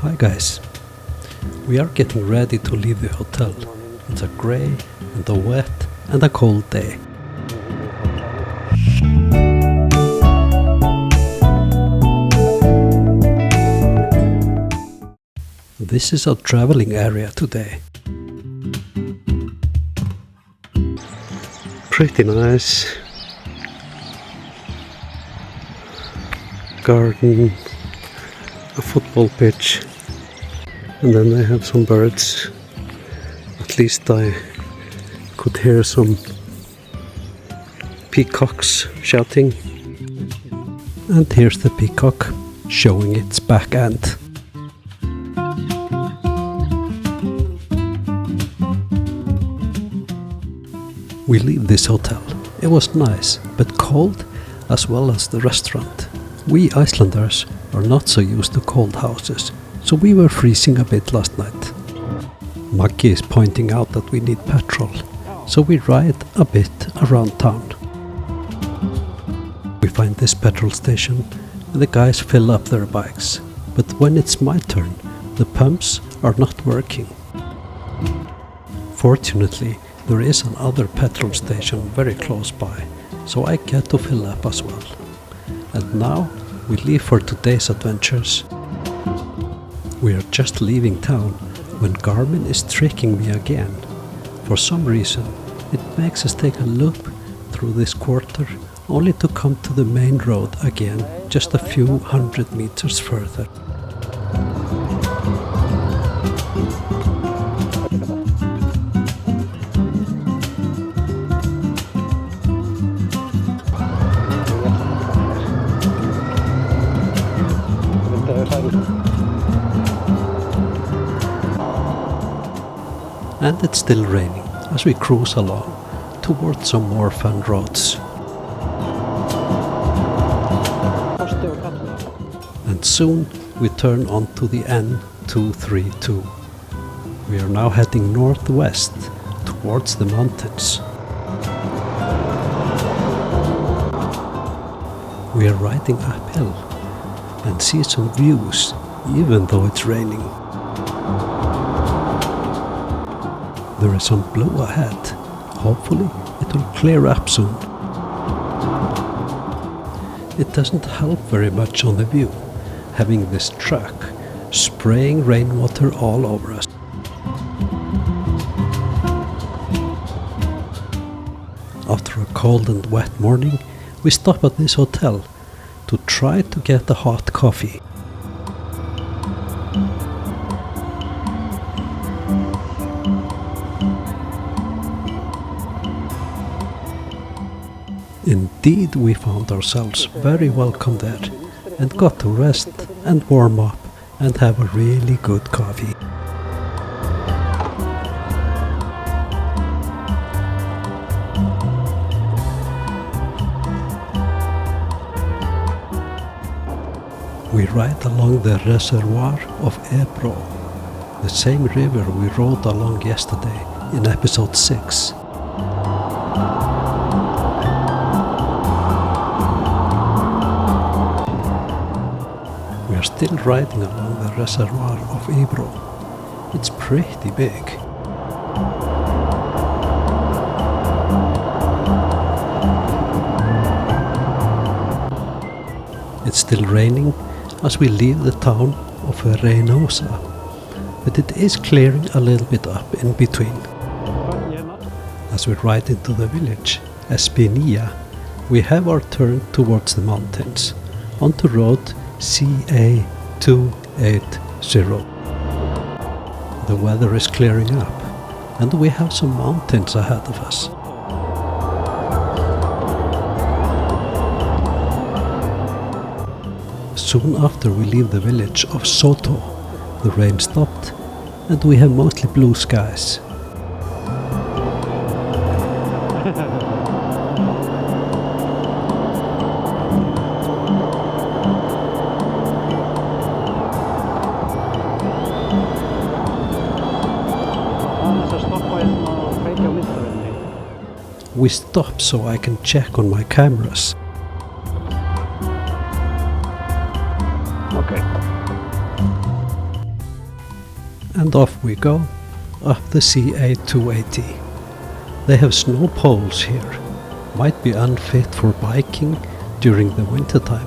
Hi guys, we are getting ready to leave the hotel. It's a grey and a wet and a cold day. This is our traveling area today. Pretty nice. Garden, a football pitch, and then they have some birds. At least I could hear some peacocks shouting. And here's the peacock showing its back end. We leave this hotel. It was nice, but cold, as well as the restaurant. We Icelanders are not so used to cold houses, so we were freezing a bit last night. Maggie is pointing out that we need petrol, so we ride a bit around town. We find this petrol station and the guys fill up their bikes, but when it's my turn, the pumps are not working. Fortunately, there is another petrol station very close by, so I get to fill up as well. And now we leave for today's adventures. We are just leaving town when Garmin is tricking me again. For some reason, it makes us take a loop through this quarter, only to come to the main road again just a few hundred meters further. And it's still raining as we cruise along towards some more fun roads. And soon we turn onto the N232. We are now heading northwest towards the mountains. We are riding uphill and see some views even though it's raining. There is some blue ahead. Hopefully it will clear up soon. It doesn't help very much on the view, having this truck spraying rainwater all over us. After a cold and wet morning, we stop at this hotel to try to get a hot coffee. Indeed, we found ourselves very welcome there and got to rest and warm up and have a really good coffee. We ride along the reservoir of Ebro, the same river we rode along yesterday in episode 6. We are still riding along the reservoir of Ebro. It's pretty big. It's still raining as we leave the town of Reynosa, but it is clearing a little bit up in between. As we ride into the village, Espinilla, we have our turn towards the mountains, onto road CA280. The weather is clearing up, and we have some mountains ahead of us. Soon after we leave the village of Soto, the rain stopped, and we have mostly blue skies. We stop so I can check on my cameras. Okay. And off we go, up the CA280. They have snow poles here, might be unfit for biking during the winter time.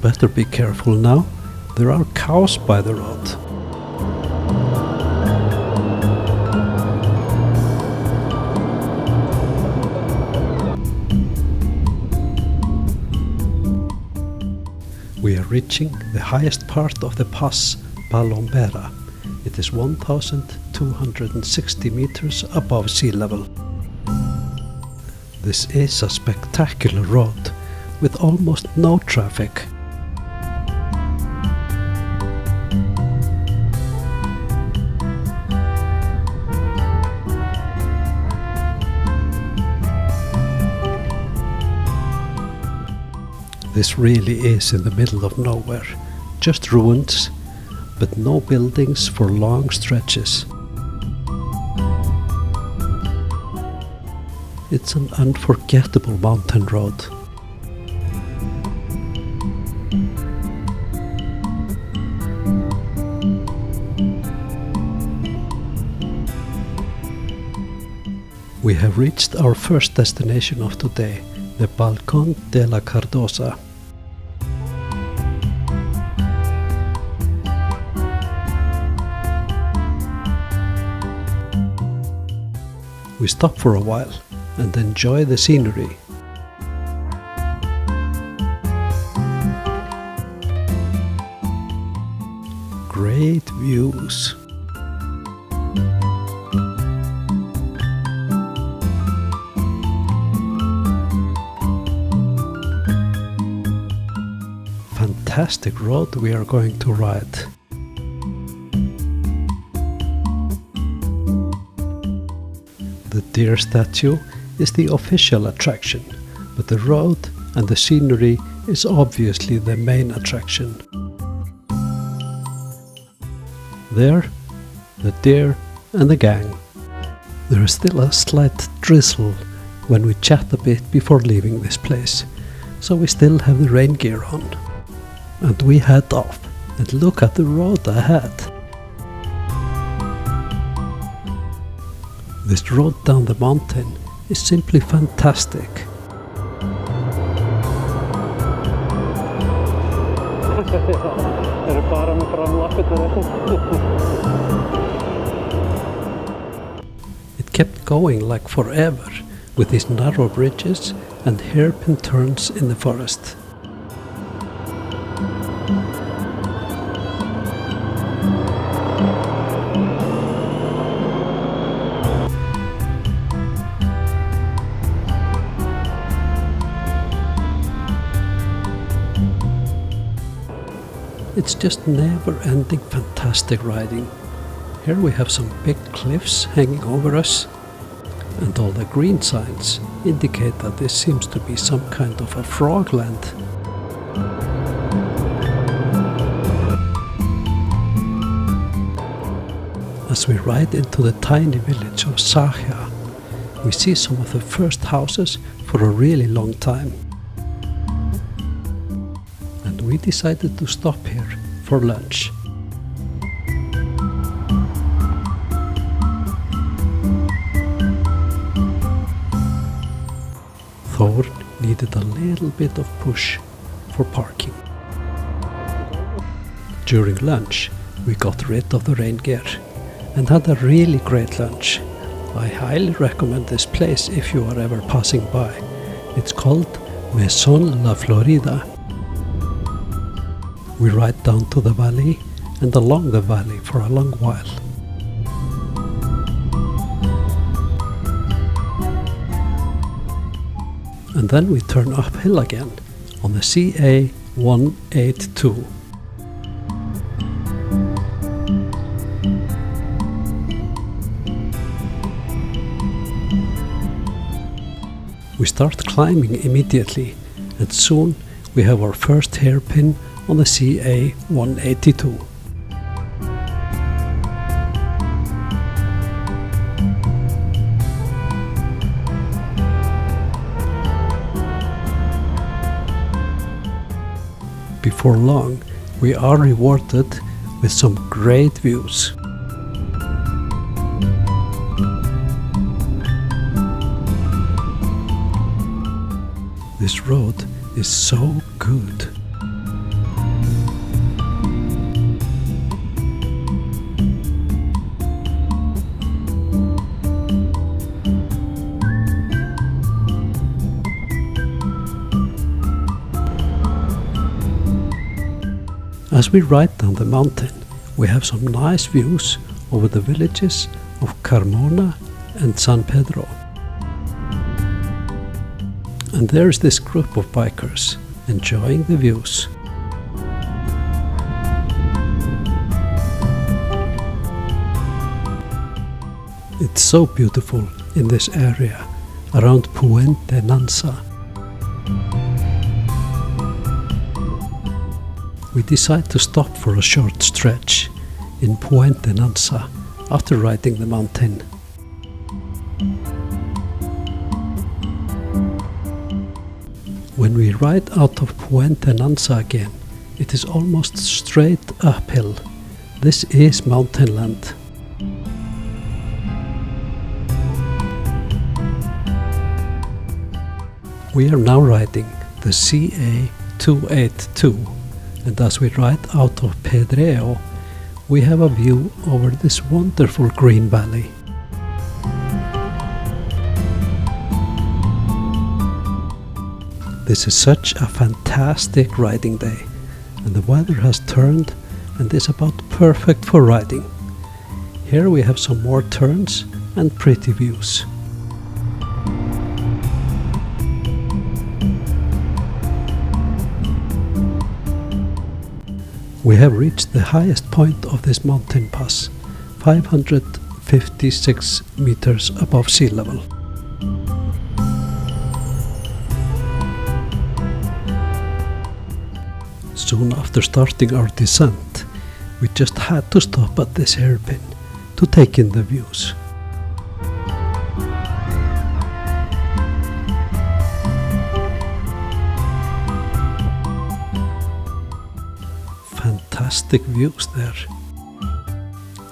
Better be careful now, there are cows by the road. We are reaching the highest part of the pass, Balombera. It is 1,260 meters above sea level. This is a spectacular road with almost no traffic. This really is in the middle of nowhere, just ruins, but no buildings for long stretches. It's an unforgettable mountain road. We have reached our first destination of today, the Balcón de la Cardosa. We stop for a while and enjoy the scenery. Great views. Fantastic road we are going to ride. The deer statue is the official attraction, but the road and the scenery is obviously the main attraction. There, the deer and the gang. There is still a slight drizzle when we chat a bit before leaving this place, so we still have the rain gear on. And we head off and look at the road ahead. This road down the mountain is simply fantastic. It kept going like forever, with these narrow bridges and hairpin turns in the forest. It's just never-ending fantastic riding. Here we have some big cliffs hanging over us, and all the green signs indicate that this seems to be some kind of a frogland. As we ride into the tiny village of Saja, we see some of the first houses for a really long time. And we decided to stop here for lunch. Thor needed a little bit of push for parking. During lunch, we got rid of the rain gear and had a really great lunch. I highly recommend this place if you are ever passing by. It's called Mesón La Florida. We ride down to the valley and along the valley for a long while. And then we turn uphill again on the CA182. We start climbing immediately, and soon we have our first hairpin on the CA182. Before long, we are rewarded with some great views. This road is so good. As we ride down the mountain, we have some nice views over the villages of Carmona and San Pedro. And there is this group of bikers enjoying the views. It's so beautiful in this area around Puente Nansa. We decide to stop for a short stretch in Puente Nansa after riding the mountain. When we ride out of Puente Nansa again, it is almost straight uphill. This is mountain land. We are now riding the CA282, and as we ride out of Pedreo, we have a view over this wonderful green valley. This is such a fantastic riding day, and the weather has turned and is about perfect for riding. Here we have some more turns and pretty views. We have reached the highest point of this mountain pass, 556 meters above sea level. Soon after starting our descent, we just had to stop at this hairpin to take in the views. Fantastic views there.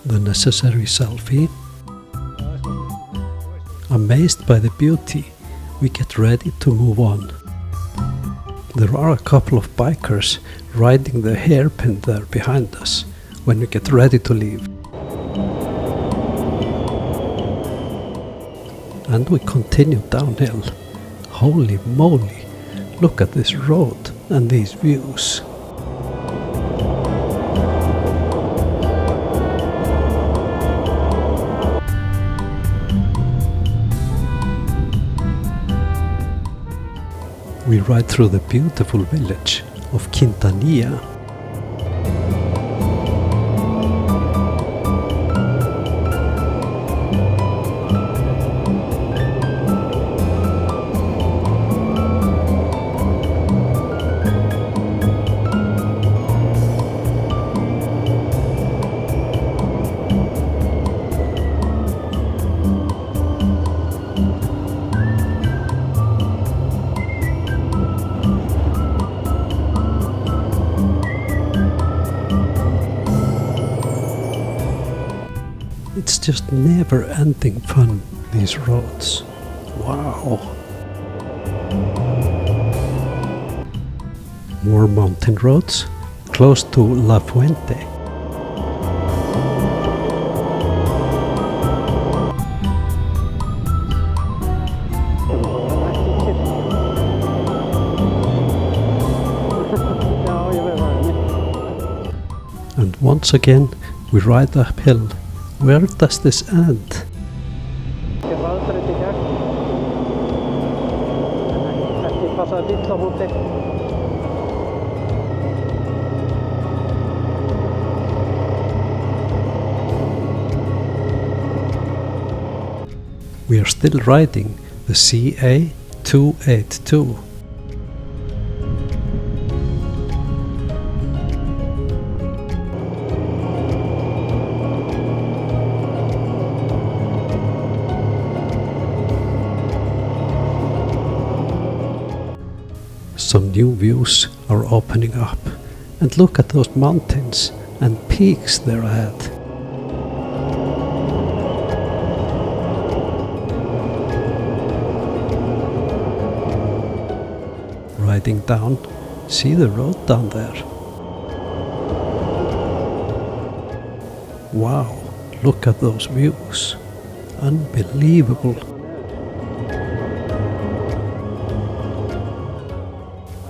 The necessary selfie. Amazed by the beauty, we get ready to move on. There are a couple of bikers riding the hairpin there behind us when we get ready to leave. And we continue downhill. Holy moly, look at this road and these views. We ride through the beautiful village of Quintanilla. It's just never-ending fun, these roads. Wow! More mountain roads, close to La Fuente. And once again, we ride uphill. Where does this end? We are still riding the CA282. Some new views are opening up, And look at those mountains and peaks there ahead. Riding down, see the road down there. Wow, look at those views. Unbelievable.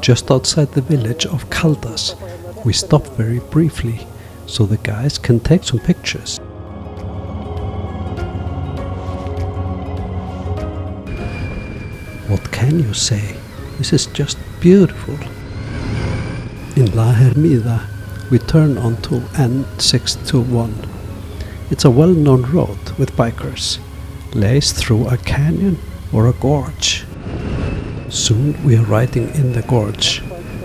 Just outside the village of Caldas, we stop very briefly so the guys can take some pictures. What can you say? This is just beautiful. In La Hermida, we turn onto N621. It's a well-known road with bikers, lays through a canyon or a gorge. Soon we are riding in the gorge,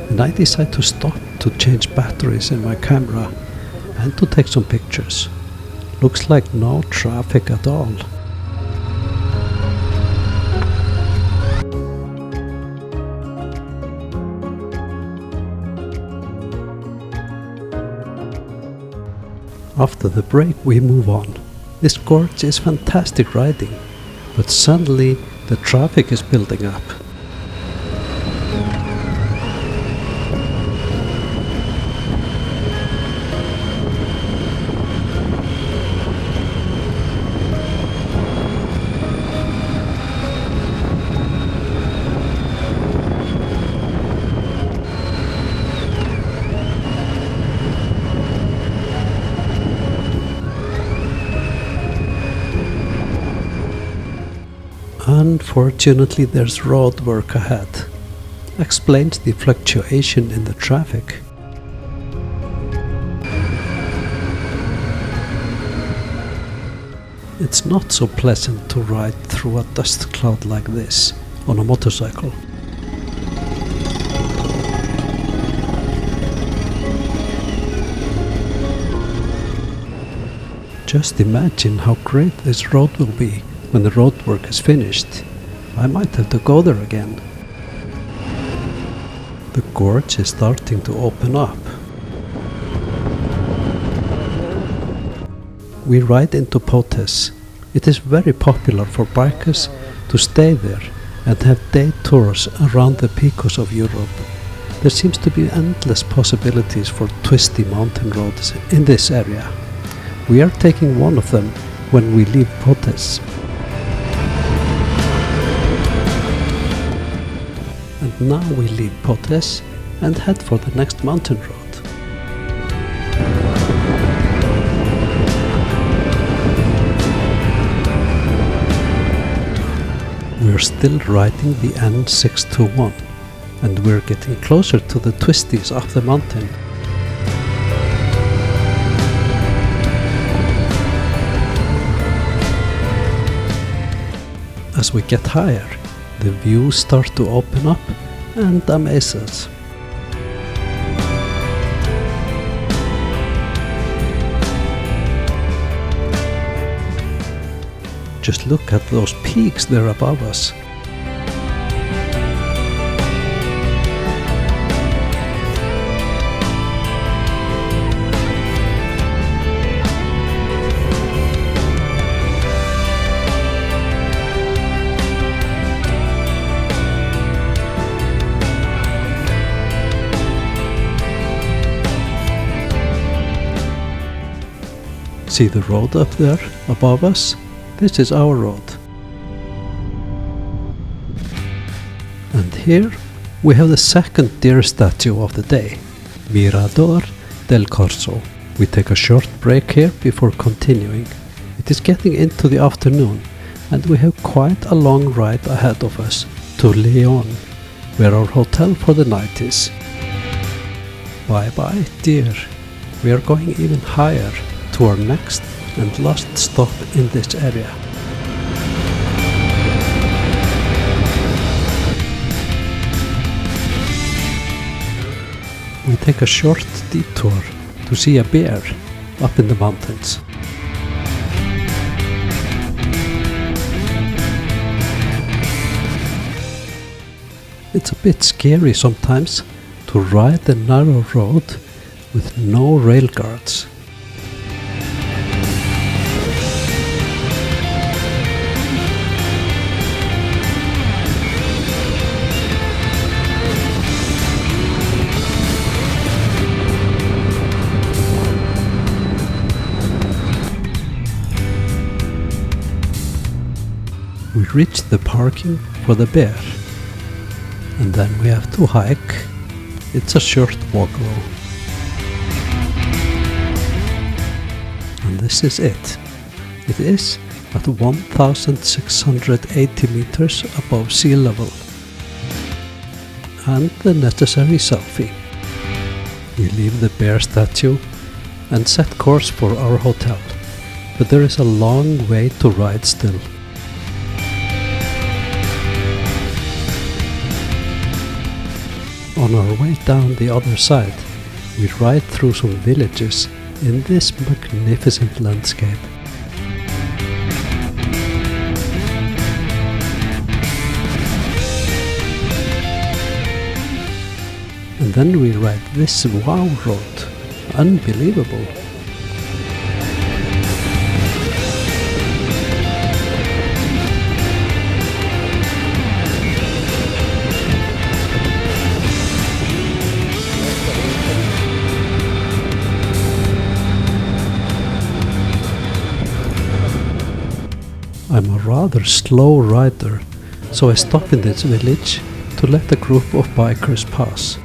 and I decide to stop to change batteries in my camera and to take some pictures. Looks like no traffic at all. After the break we move on. This gorge is fantastic riding, but suddenly the traffic is building up. Unfortunately, there's road work ahead. Explains the fluctuation in the traffic. It's not so pleasant to ride through a dust cloud like this on a motorcycle. Just imagine how great this road will be when the road work is finished. I might have to go there again. The gorge is starting to open up. We ride into Potes. It is very popular for bikers to stay there and have day tours around the picos of Europe. There seems to be endless possibilities for twisty mountain roads in this area. We are taking one of them when we leave Potes. And now we leave Potes and head for the next mountain road. We're still riding the N621 and we're getting closer to the twisties of the mountain. As we get higher, the views start to open up and amaze us. Just look at those peaks there above us. See the road up there above us? This is our road. And here we have the second deer statue of the day, Mirador del Corso. We take a short break here before continuing. It is getting into the afternoon and we have quite a long ride ahead of us to Leon, where our hotel for the night is. Bye bye deer. We are going even higher to our next and last stop in this area. We take a short detour to see a bear up in the mountains. It's a bit scary sometimes to ride the narrow road with no rail guards. We reach the parking for the bear, and then we have to hike. It's a short walk though. And this is it. It is at 1,680 meters above sea level. And the necessary selfie. We leave the bear statue and set course for our hotel, but there is a long way to ride still. On our way down the other side, we ride through some villages in this magnificent landscape. And then we ride this wow road. Unbelievable. I'm a rather slow rider, so I stop in this village to let a group of bikers pass.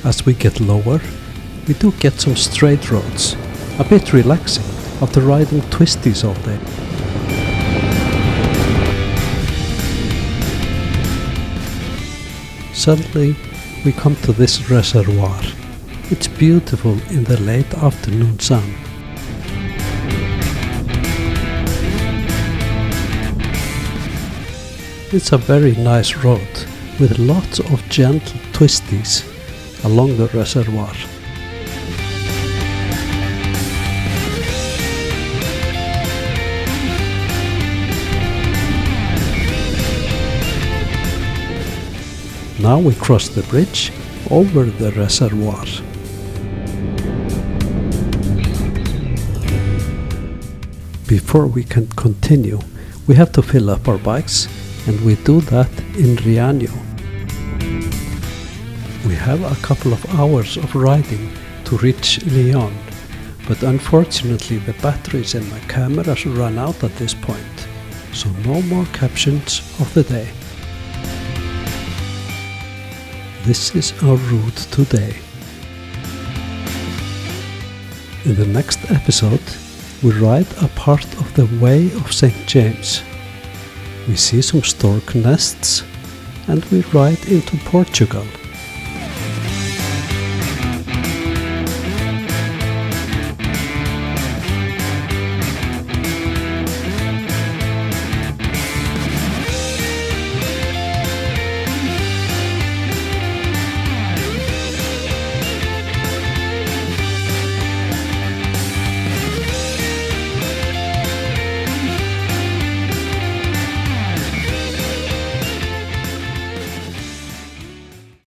As we get lower, we do get some straight roads, a bit relaxing after riding twisties all day. Suddenly we come to this reservoir. It's beautiful in the late afternoon sun. It's a very nice road with lots of gentle twisties along the reservoir. Now we cross the bridge over the reservoir. Before we can continue, we have to fill up our bikes, and we do that in Riaño. We have a couple of hours of riding to reach Leon, but unfortunately the batteries in my cameras run out at this point, so no more captions of the day. This is our route today. In the next episode, we ride a part of the Way of St. James. We see some stork nests, and we ride into Portugal.